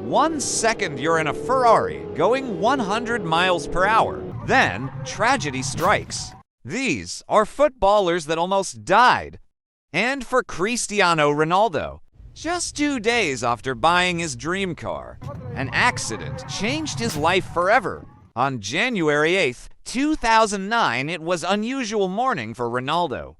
1 second you're in a Ferrari going 100 miles per hour. Then, tragedy strikes. These are footballers that almost died. And for Cristiano Ronaldo, just 2 days after buying his dream car, an accident changed his life forever. On January 8th, 2009, it was unusual morning for Ronaldo.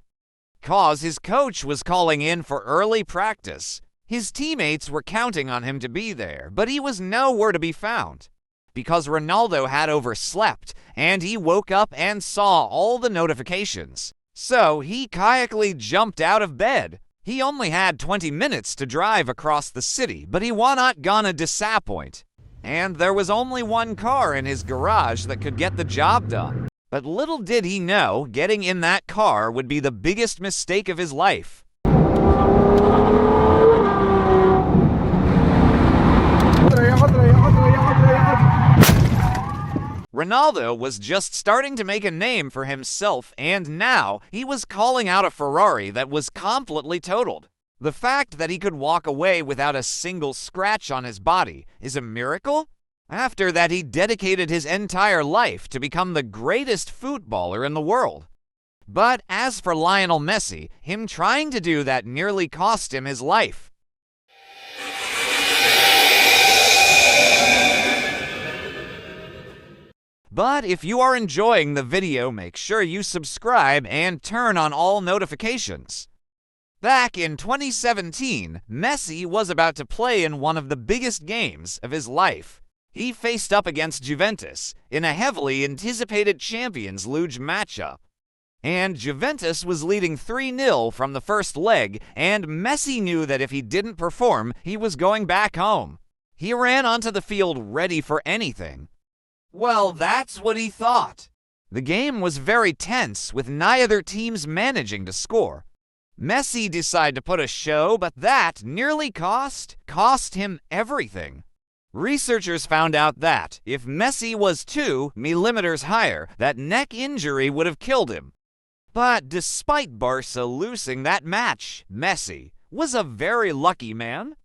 Cause his coach was calling in for early practice. His teammates were counting on him to be there, but he was nowhere to be found. Because Ronaldo had overslept, and he woke up and saw all the notifications. So he kayakly jumped out of bed. He only had 20 minutes to drive across the city, but he was not gonna disappoint. And there was only one car in his garage that could get the job done. But little did he know, getting in that car would be the biggest mistake of his life. Ronaldo was just starting to make a name for himself, and now he was calling out a Ferrari that was completely totaled. The fact that he could walk away without a single scratch on his body is a miracle. After that, he dedicated his entire life to become the greatest footballer in the world. But as for Lionel Messi, him trying to do that nearly cost him his life. But if you are enjoying the video, make sure you subscribe and turn on all notifications. Back in 2017, Messi was about to play in one of the biggest games of his life. He faced up against Juventus in a heavily anticipated Champions League matchup. And Juventus was leading 3-0 from the first leg, and Messi knew that if he didn't perform, he was going back home. He ran onto the field ready for anything. Well, that's what he thought. The game was very tense, with neither teams managing to score. Messi decided to put a show, but that nearly cost him everything. Researchers found out that if Messi was 2 millimeters higher, that neck injury would have killed him. But despite Barca losing that match, Messi was a very lucky man.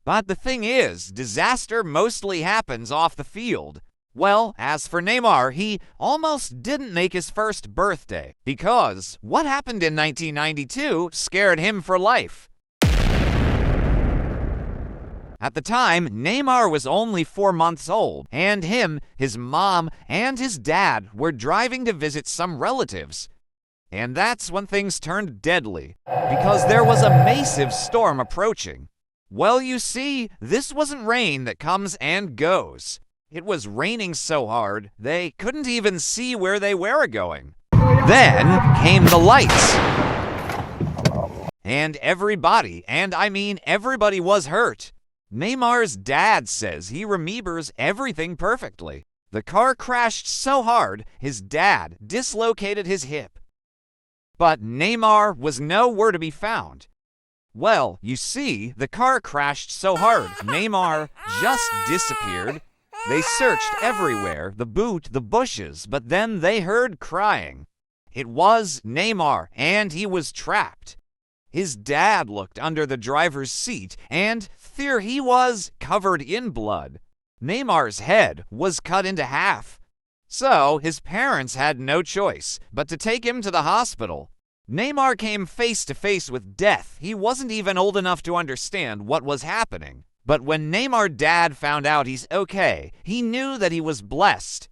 But the thing is, disaster mostly happens off the field. Well, as for Neymar, he almost didn't make his first birthday because what happened in 1992 scared him for life. At the time, Neymar was only 4 months old, and him, his mom, and his dad were driving to visit some relatives. And that's when things turned deadly, because there was a massive storm approaching. Well, you see, this wasn't rain that comes and goes. It was raining so hard, they couldn't even see where they were going. Then came the lights. And everybody, and I mean everybody, was hurt. Neymar's dad says he remembers everything perfectly. The car crashed so hard, his dad dislocated his hip. But Neymar was nowhere to be found. Well, you see, the car crashed so hard, Neymar just disappeared. They searched everywhere, the boot, the bushes, but then they heard crying. It was Neymar, and he was trapped. His dad looked under the driver's seat, and there he was, covered in blood. Neymar's head was cut into half. So his parents had no choice but to take him to the hospital. Neymar came face to face with death. He wasn't even old enough to understand what was happening. But when Neymar's dad found out he's okay, he knew that he was blessed.